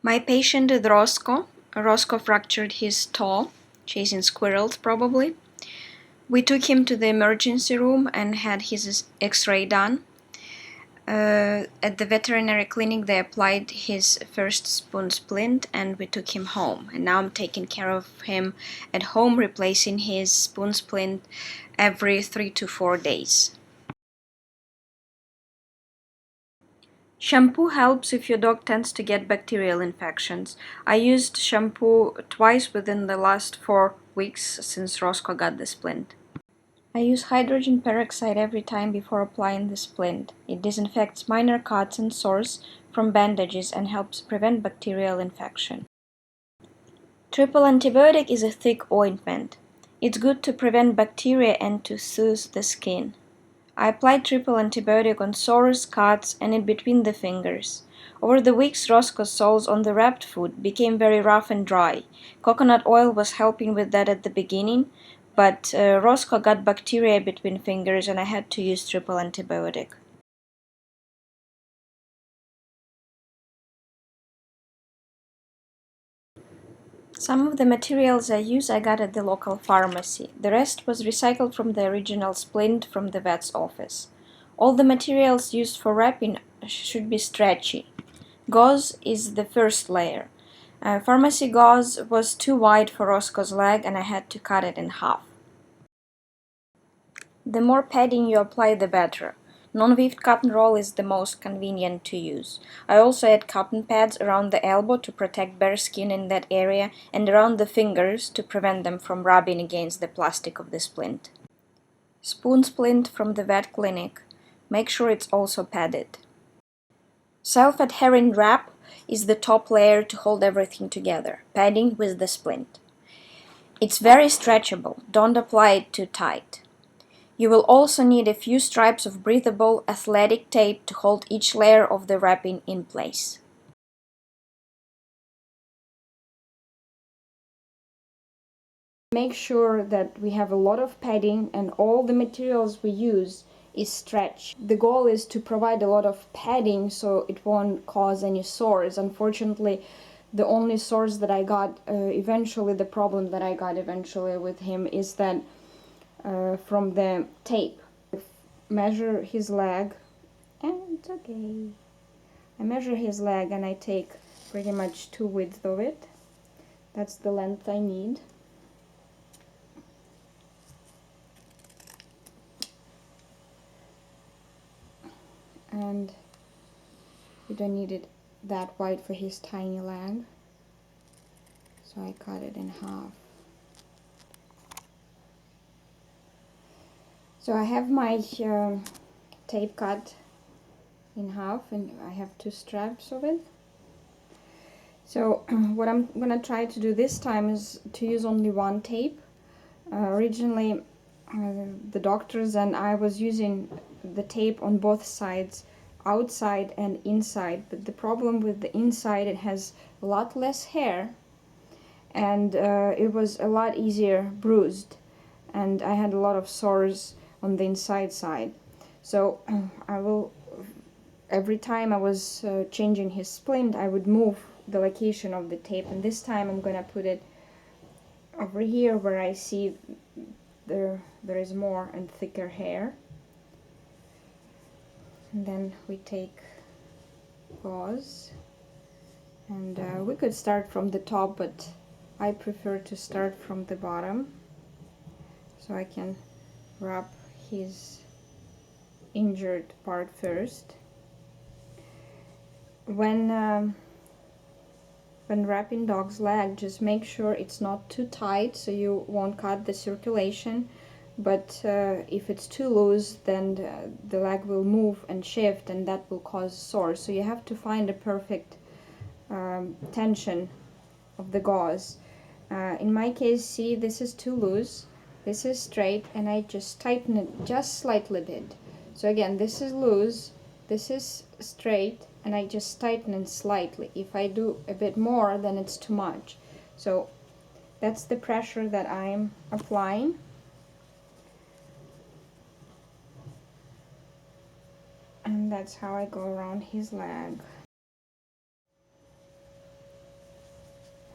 My patient is Roscoe. Roscoe fractured his toe, chasing squirrels probably. We took him to the emergency room and had his x-ray done. At the veterinary clinic, they applied his first spoon splint and we took him home. And now I'm taking care of him at home, replacing his spoon splint every 3 to 4 days. Shampoo helps if your dog tends to get bacterial infections. I used shampoo twice within the last 4 weeks since Roscoe got the splint. I use hydrogen peroxide every time before applying the splint. It disinfects minor cuts and sores from bandages and helps prevent bacterial infection. Triple antibiotic is a thick ointment. It's good to prevent bacteria and to soothe the skin. I applied triple antibiotic on sores, cuts, and in between the fingers. Over the weeks, Roscoe's soles on the wrapped food became very rough and dry. Coconut oil was helping with that at the beginning, but Roscoe got bacteria between fingers and I had to use triple antibiotic. Some of the materials I use I got at the local pharmacy. The rest was recycled from the original splint from the vet's office. All the materials used for wrapping should be stretchy. Gauze is the first layer. Pharmacy gauze was too wide for Roscoe's leg and I had to cut it in half. The more padding you apply, the better. Non-weaved cotton roll is the most convenient to use. I also add cotton pads around the elbow to protect bare skin in that area and around the fingers to prevent them from rubbing against the plastic of the splint. Spoon splint from the vet clinic. Make sure it's also padded. Self-adherent wrap is the top layer to hold everything together, padding with the splint. It's very stretchable, don't apply it too tight. You will also need a few stripes of breathable, athletic tape to hold each layer of the wrapping in place. Make sure that we have a lot of padding and all the materials we use is stretched. The goal is to provide a lot of padding so it won't cause any sores. Unfortunately, the only sores that I got eventually, the problem that I got eventually with him is that from the tape. Measure his leg, and it's okay. I measure his leg and I take pretty much 2 widths of it. That's the length I need. And we don't need it that wide for his tiny leg, so I cut it in half. So I have my tape cut in half and I have 2 straps of it. So what I'm gonna try to do this time is to use only one tape. Originally the doctors and I was using the tape on both sides, outside and inside, but the problem with the inside, it has a lot less hair and it was a lot easier bruised and I had a lot of sores on the inside side. So every time I was changing his splint, I would move the location of the tape, and this time I'm gonna put it over here where I see there is more and thicker hair. And then we take gauze, and we could start from the top, but I prefer to start from the bottom so I can wrap his injured part first. When wrapping dog's leg, just make sure it's not too tight so you won't cut the circulation, but if it's too loose, then the leg will move and shift and that will cause sores. So you have to find a perfect tension of the gauze. In my case, see, this is too loose, this is straight, and I just tighten it just slightly bit. So again, this is loose, this is straight, and I just tighten it slightly. If I do a bit more, then it's too much. So that's the pressure that I'm applying. And that's how I go around his leg.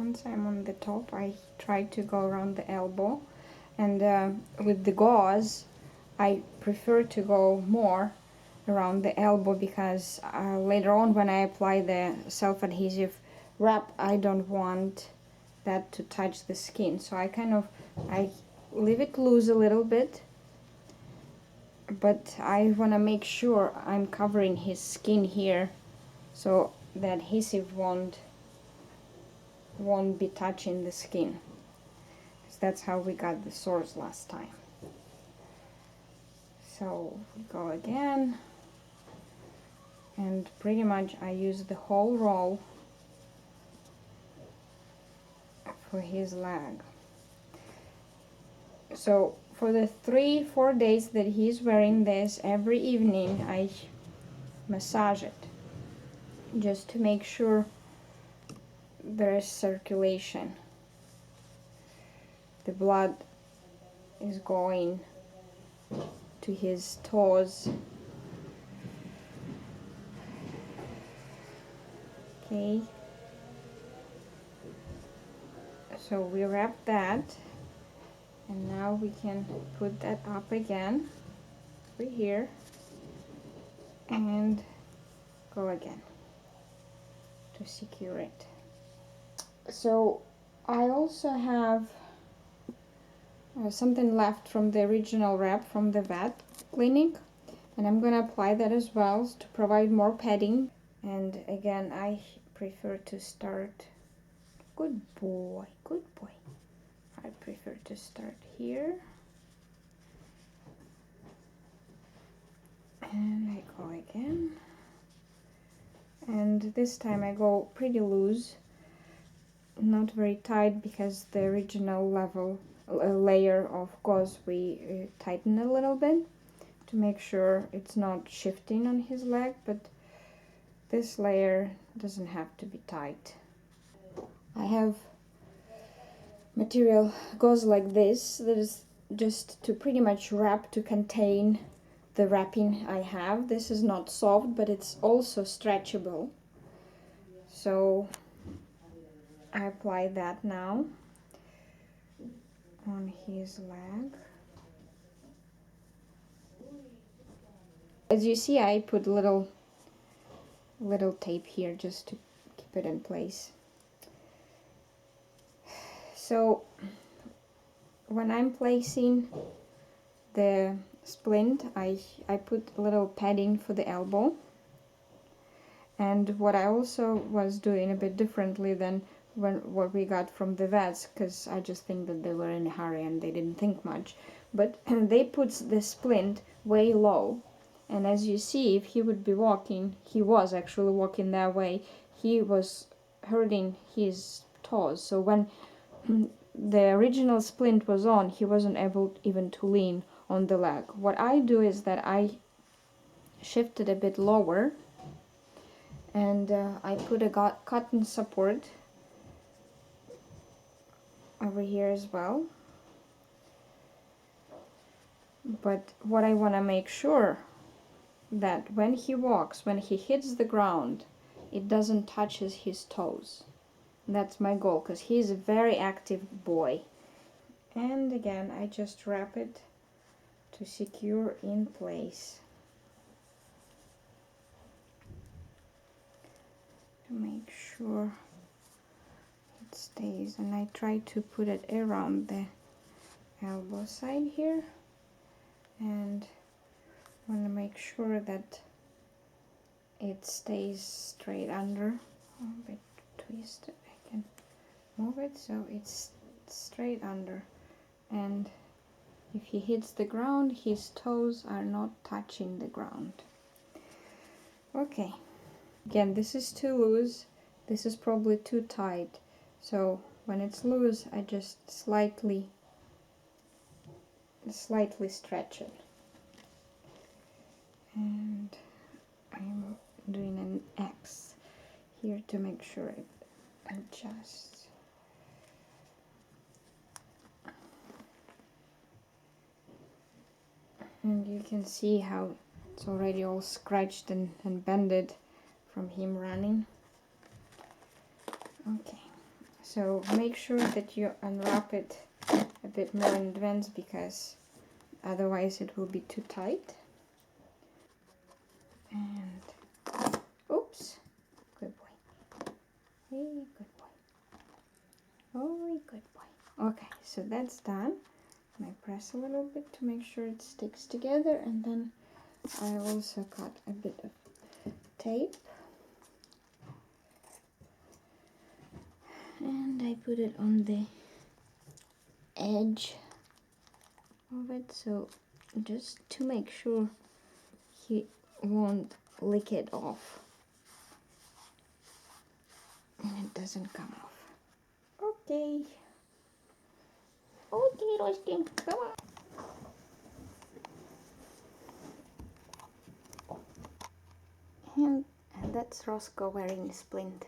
once I'm on the top, I try to go around the elbow, and with the gauze I prefer to go more around the elbow because later on when I apply the self-adhesive wrap, I don't want that to touch the skin, so I leave it loose a little bit, but I want to make sure I'm covering his skin here so the adhesive won't be touching the skin, because that's how we got the sores last time. So we go again, and pretty much I use the whole roll for his leg. So for the 3-4 days that he's wearing this, every evening I massage it just to make sure there is circulation. The blood is going to his toes. Okay. So we wrap that, and now we can put that up again over here and go again to secure it. So I also have something left from the original wrap from the vet clinic, and I'm gonna apply that as well to provide more padding. And again, I prefer to start, good boy, I prefer to start here, and I go again, and this time I go pretty loose, not very tight, because the original layer of gauze we tighten a little bit to make sure it's not shifting on his leg, but this layer doesn't have to be tight. I have material gauze like this that is just to pretty much wrap to contain the wrapping I have. This is not soft, but it's also stretchable. So I apply that now on his leg. As you see, I put little tape here just to keep it in place. So when I'm placing the splint, I put a little padding for the elbow. And what I also was doing a bit differently than what we got from the vets, because I just think that they were in a hurry and they didn't think much, but they put the splint way low, and as you see, if he would be walking, he was actually walking that way, he was hurting his toes. So when the original splint was on, he wasn't able even to lean on the leg. What I do is that I shift it a bit lower, and I put a cotton support over here as well. But what I want to make sure that when he walks, when he hits the ground, it doesn't touch his toes. That's my goal, because he's a very active boy. And again, I just wrap it to secure in place, to make sure it stays. And I try to put it around the elbow side here, and want to make sure that it stays straight under. A bit twisted, I can move it so it's straight under, and if he hits the ground, his toes are not touching the ground. Okay, again, this is too loose, this is probably too tight, so when it's loose, I just slightly stretch it. And I'm doing an X here to make sure it adjusts. And you can see how it's already all scratched and bended from him running. Okay, So make sure that you unwrap it a bit more in advance, because otherwise it will be too tight. And oops, good boy. Hey, good boy. Oh, good boy. Okay, so that's done. And I press a little bit to make sure it sticks together, and then I also cut a bit of tape and I put it on the edge of it, so just to make sure he won't lick it off and it doesn't come off. Okay. Okay, Roski, come on. And that's Roscoe wearing a splint.